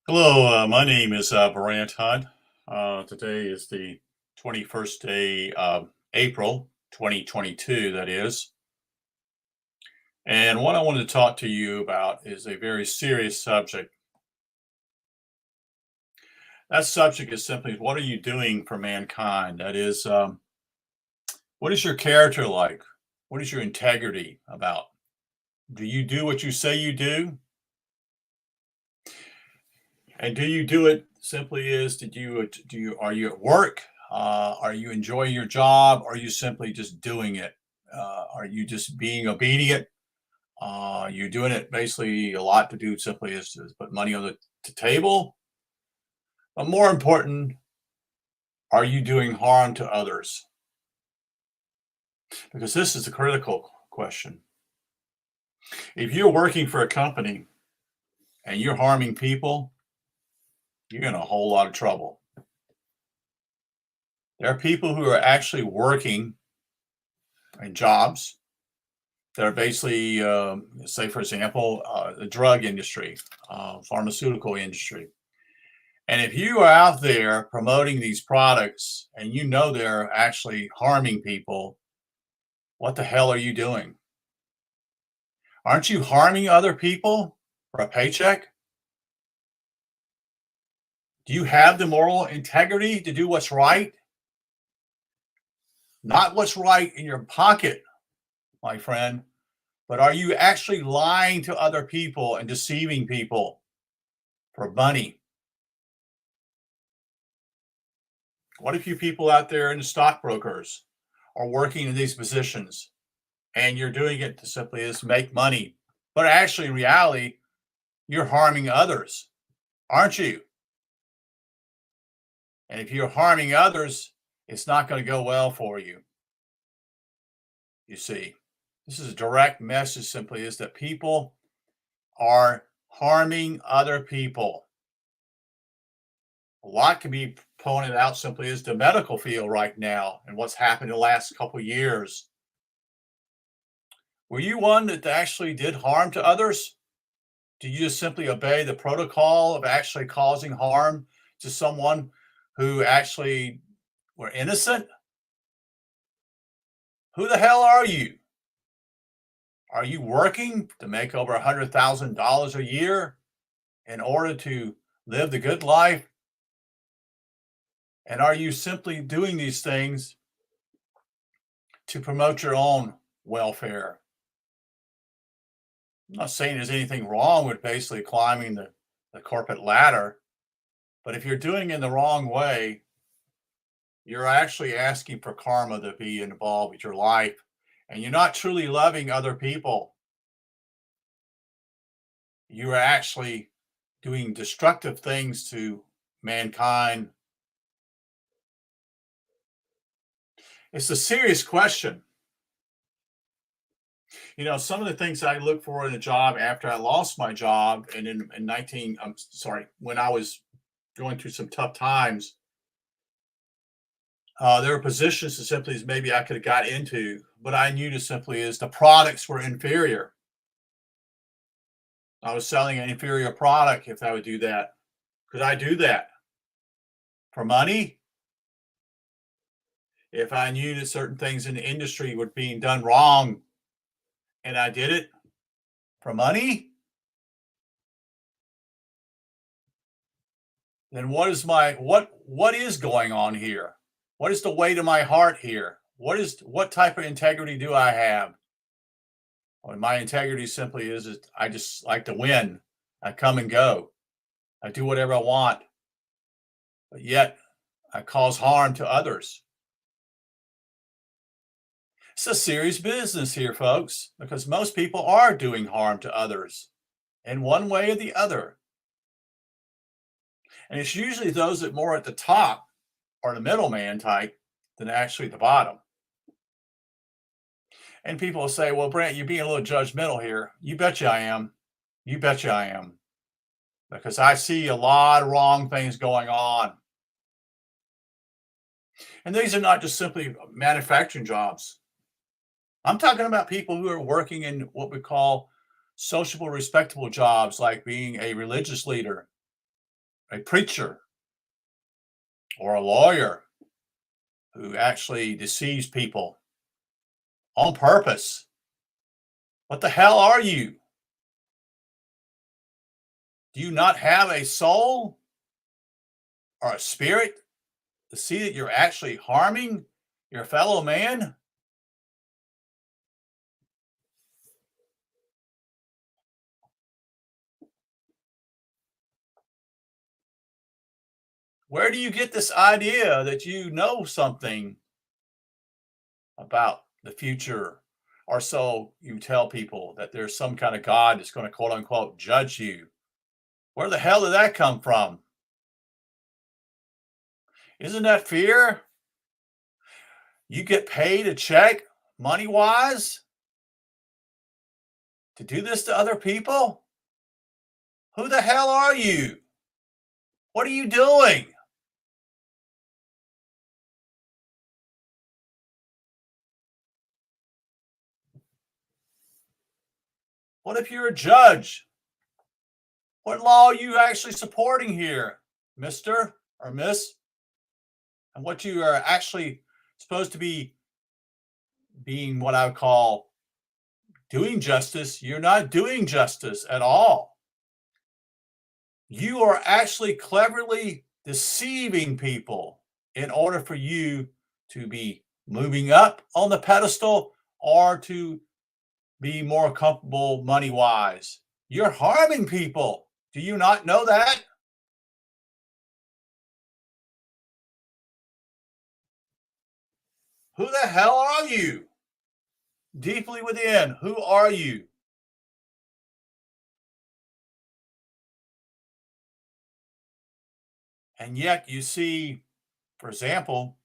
Hello, my name is Brant Hunt. Today is the 21st day of April, 2022, that is. And what I wanted to talk to you about is a very serious subject. That subject is simply what are you doing for mankind? That is, what is your character like? What is your integrity about? Do you do what you say you do? And do you do it simply is are you at work? Are you enjoying your job? Or are you simply just doing it? Are you just being obedient? You're doing it basically a lot to do simply is to put money on the table. But more important, are you doing harm to others? Because this is a critical question. If you're working for a company and you're harming people, you're in a whole lot of trouble. There are people who are actually working in jobs that are basically, say, for example, the drug industry, pharmaceutical industry. And if you are out there promoting these products and you know they're actually harming people, what the hell are you doing? Aren't you harming other people for a paycheck? Do you have the moral integrity to do what's right? Not what's right in your pocket, my friend, but are you actually lying to other people and deceiving people for money? What if you people out there in the stockbrokers are working in these positions and you're doing it to simply is make money, but actually in reality, you're harming others, aren't you? And if you're harming others, it's not going to go well for you. You see, this is a direct message simply is that people are harming other people. A lot can be pointed out simply as the medical field right now and what's happened in the last couple of years. Were you one that actually did harm to others? Do you just simply obey the protocol of actually causing harm to someone who actually were innocent? Who the hell are you? Are you working to make over $100,000 a year in order to live the good life? And are you simply doing these things to promote your own welfare? I'm not saying there's anything wrong with basically climbing the corporate ladder, but if you're doing it in the wrong way, you're actually asking for karma to be involved with your life, and you're not truly loving other people. You are actually doing destructive things to mankind. It's a serious question. You know, some of the things I look for in a job after I lost my job and in 19, I'm sorry, when I was going through some tough times, there were positions that simply as maybe I could have got into, but I knew to simply is the products were inferior. I was selling an inferior product if I would do that. Could I do that for money? If I knew that certain things in the industry were being done wrong and I did it for money, then what is going on here? What is the weight of my heart here? What type of integrity do I have? Well, my integrity simply is I just like to win. I come and go. I do whatever I want, but yet I cause harm to others. It's a serious business here, folks, because most people are doing harm to others in one way or the other. And it's usually those that more at the top or the middleman type than actually the bottom. And people will say, well, Brent, you're being a little judgmental here. You betcha I am. You betcha I am. Because I see a lot of wrong things going on. And these are not just simply manufacturing jobs. I'm talking about people who are working in what we call sociable, respectable jobs, like being a religious leader, a preacher or a lawyer who actually deceives people on purpose. What the hell are you? Do you not have a soul or a spirit to see that you're actually harming your fellow man? Where do you get this idea that you know something about the future? Or so you tell people that there's some kind of God that's going to quote unquote judge you. Where the hell did that come from? Isn't that fear? You get paid a check money wise to do this to other people? Who the hell are you? What are you doing? What if you're a judge? What law are you actually supporting here, Mr. or Miss? And what you are actually supposed to be being what I would call doing justice, you're not doing justice at all. You are actually cleverly deceiving people in order for you to be moving up on the pedestal or to be more comfortable money wise. You're harming people. Do you not know that? Who the hell are you? Deeply within, who are you? And yet you see, for example,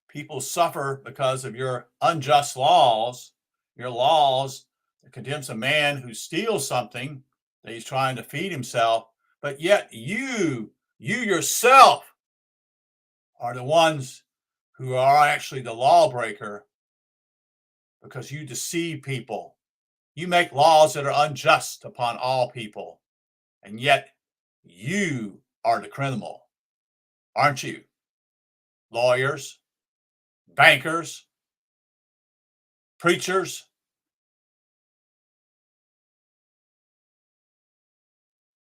people suffer because of your unjust laws, your laws that condemns a man who steals something that he's trying to feed himself, but yet you yourself are the ones who are actually the lawbreaker because you deceive people. You make laws that are unjust upon all people, and yet you are the criminal, aren't you? Lawyers, bankers, preachers.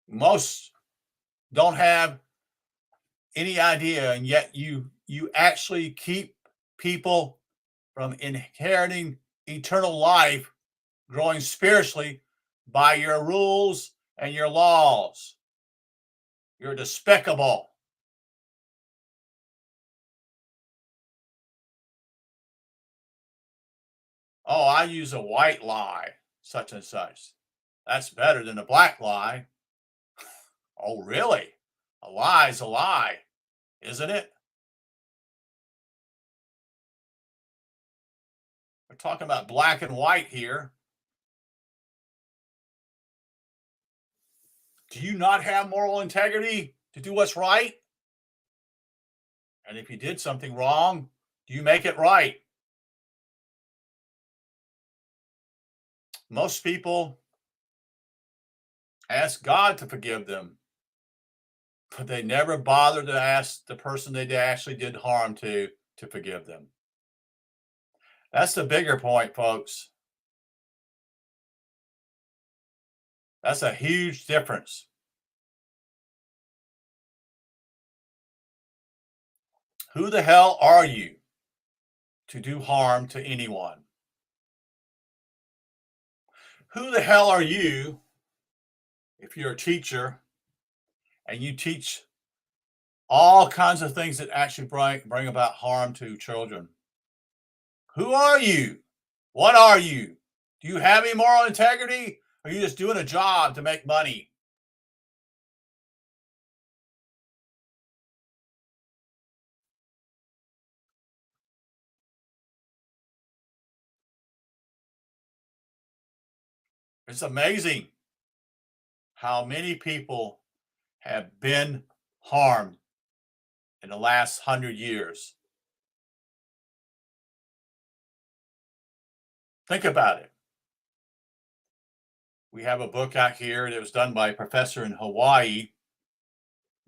Most don't have any idea, and yet you actually keep people from inheriting eternal life, growing spiritually by your rules and your laws. You're despicable. Oh, I use a white lie, such and such. That's better than a black lie. Oh, really? A lie is a lie, isn't it? We're talking about black and white here. Do you not have moral integrity to do what's right? And if you did something wrong, do you make it right? Most people ask God to forgive them, but they never bother to ask the person they actually did harm to forgive them. That's the bigger point, folks. That's a huge difference. Who the hell are you to do harm to anyone? Who the hell are you if you're a teacher and you teach all kinds of things that actually bring about harm to children? Who are you? What are you? Do you have any moral integrity? Or are you just doing a job to make money? It's amazing how many people have been harmed in the last 100 years. Think about it. We have a book out here that was done by a professor in Hawaii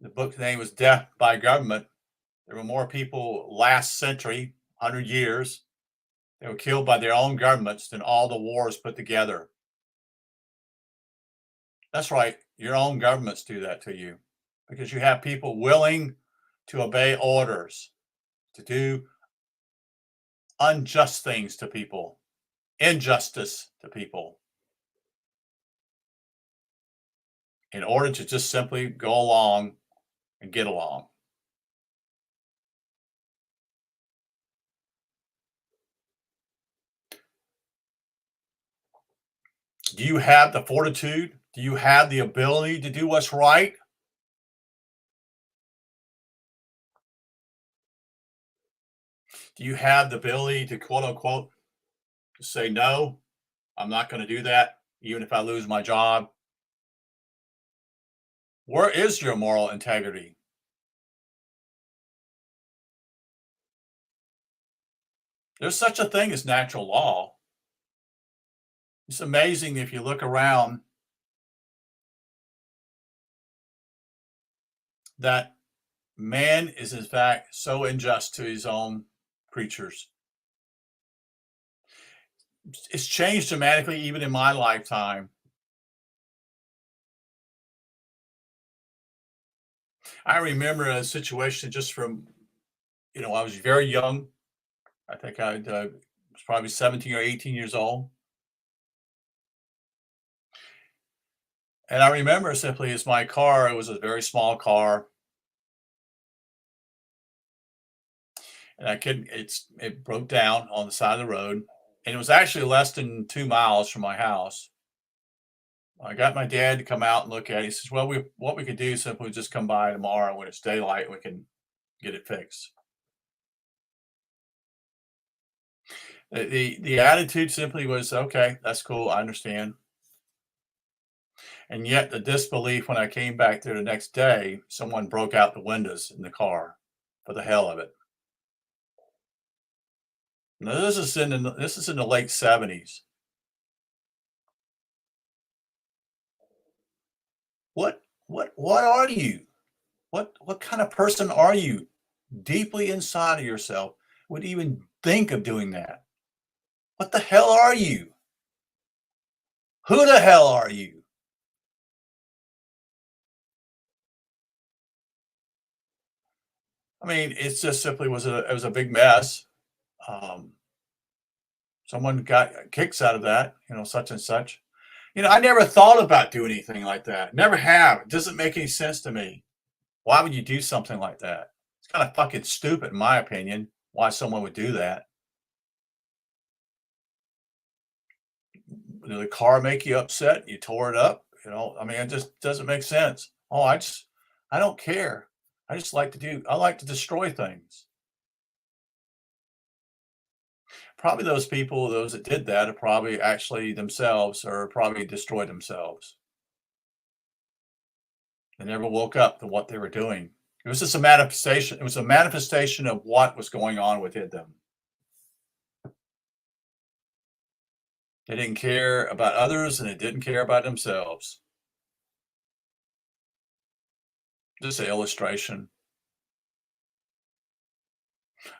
The book's name was Death by Government. There were more people last century, 100 years, they were killed by their own governments than all the wars put together. That's right. Your own governments do that to you because you have people willing to obey orders, to do unjust things to people, injustice to people, in order to just simply go along and get along. Do you have the fortitude? Do you have the ability to do what's right? Do you have the ability to quote unquote say, no, I'm not going to do that, even if I lose my job? Where is your moral integrity? There's such a thing as natural law. It's amazing if you look around that man is, in fact, so unjust to his own creatures. It's changed dramatically, even in my lifetime. I remember a situation just from, I was very young. I think I was probably 17 or 18 years old. And I remember simply as my car, it was a very small car. And it broke down on the side of the road. And it was actually less than 2 miles from my house. I got my dad to come out and look at it. He says, well, what we could do is simply just come by tomorrow when it's daylight and we can get it fixed. The attitude simply was, okay, that's cool, I understand. And yet the disbelief when I came back there the next day, someone broke out the windows in the car for the hell of it. Now this is in the late 70s. What are you? What kind of person are you deeply inside of yourself would even think of doing that? What the hell are you? Who the hell are you? I mean, it's just simply it was a big mess. Um, Someone got kicks out of that, such and such. I never thought about doing anything like that. Never have. It doesn't make any sense to me. Why would you do something like that? It's kind of fucking stupid, in my opinion, why someone would do that. Did the car make you upset? You tore it up? I mean, it just doesn't make sense. Oh, I don't care. I like to destroy things. Probably those people, those that did that are probably actually themselves or probably destroyed themselves. They never woke up to what they were doing. It was just a manifestation. It was a manifestation of what was going on within them. They didn't care about others and they didn't care about themselves. Just an illustration.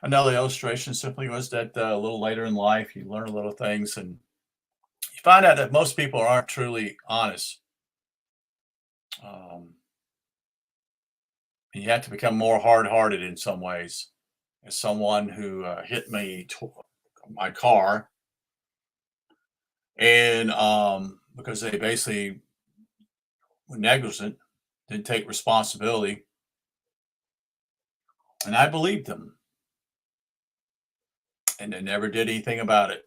Another illustration simply was that a little later in life, you learn little things and you find out that most people aren't truly honest. Um, and you have to become more hard-hearted in some ways. As someone who hit my car, and because they basically were negligent, didn't take responsibility, and I believed them, and they never did anything about it.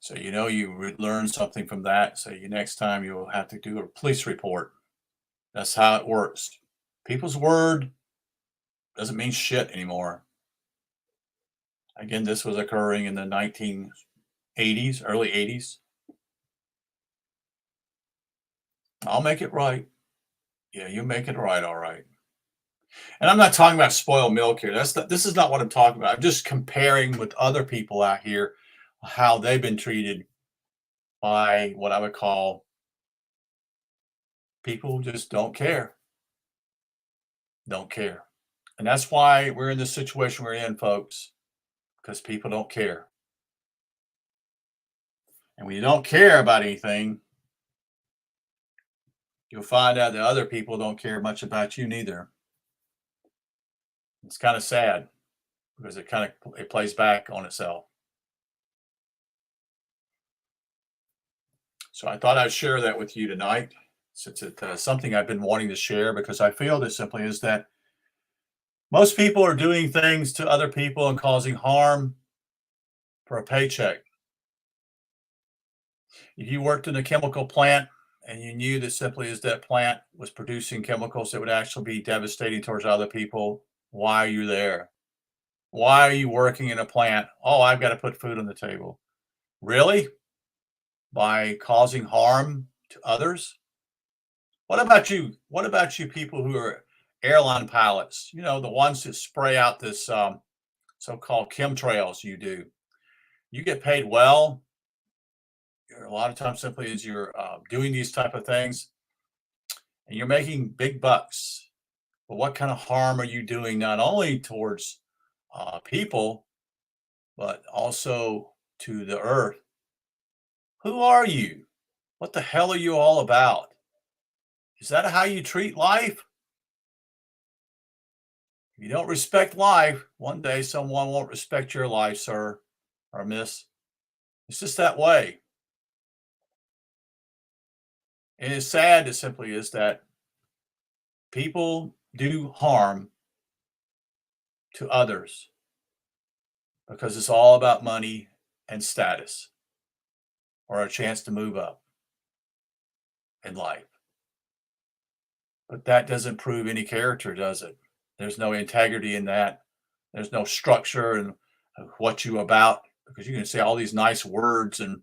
So you learn something from that. So next time you'll have to do a police report. That's how it works. People's word doesn't mean shit anymore. Again, this was occurring in the 1980s, early 80s. I'll make it right. Yeah, you make it right, all right. And I'm not talking about spoiled milk here. This is not what I'm talking about. I'm just comparing with other people out here, how they've been treated by what I would call People just don't care. Don't care. And that's why we're in the situation we're in, folks, because people don't care. And when you don't care about anything, you'll find out that other people don't care much about you neither. It's kind of sad because it plays back on itself. So I thought I'd share that with you tonight, since it's something I've been wanting to share, because I feel that simply is that most people are doing things to other people and causing harm for a paycheck. If you worked in a chemical plant and you knew that simply as that plant was producing chemicals that would actually be devastating towards other people, why are you there? Why are you working in a plant? Oh, I've got to put food on the table. Really? By causing harm to others? What about you? What about you people who are airline pilots? You know, the ones that spray out this so-called chemtrails you do. You get paid well. A lot of times simply as you're doing these type of things and you're making big bucks. But what kind of harm are you doing not only towards people, but also to the earth? Who are you? What the hell are you all about? Is that how you treat life? If you don't respect life, one day someone won't respect your life, sir or miss. It's just that way. And it's sad, it simply is that people do harm to others because it's all about money and status or a chance to move up in life. But that doesn't prove any character, does it? There's no integrity in that. There's no structure in what you about, because you can say all these nice words and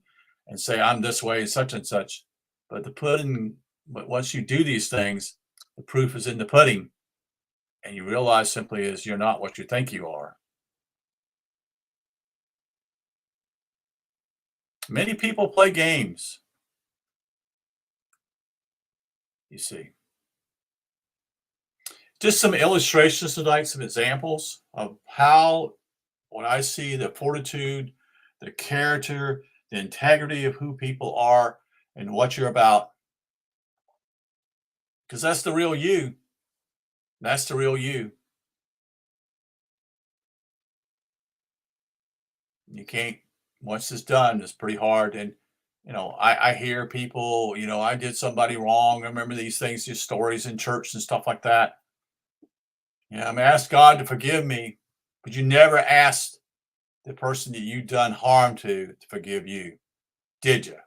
say I'm this way and such. But but once you do these things, the proof is in the pudding, and you realize simply is you're not what you think you are. Many people play games, you see. Just some illustrations tonight, some examples of how when I see the fortitude, the character, the integrity of who people are and what you're about, because that's the real you. That's the real you. You can't, once it's done, it's pretty hard. And, I hear people, I did somebody wrong. I remember these things, these stories in church and stuff like that. Yeah, I'm asked God to forgive me, but you never asked the person that you done harm to forgive you, did you?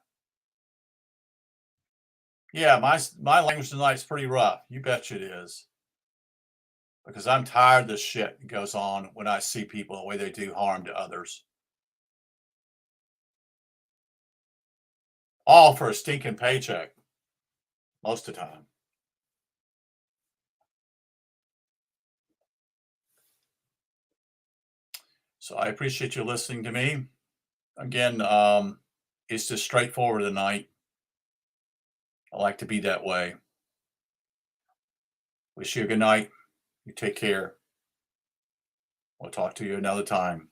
Yeah, my language tonight is pretty rough. You betcha it is. Because I'm tired of this shit that goes on when I see people the way they do harm to others. All for a stinking paycheck, most of the time. So I appreciate you listening to me. Again, it's just straightforward tonight. I like to be that way. Wish you a good night. You take care. We'll talk to you another time.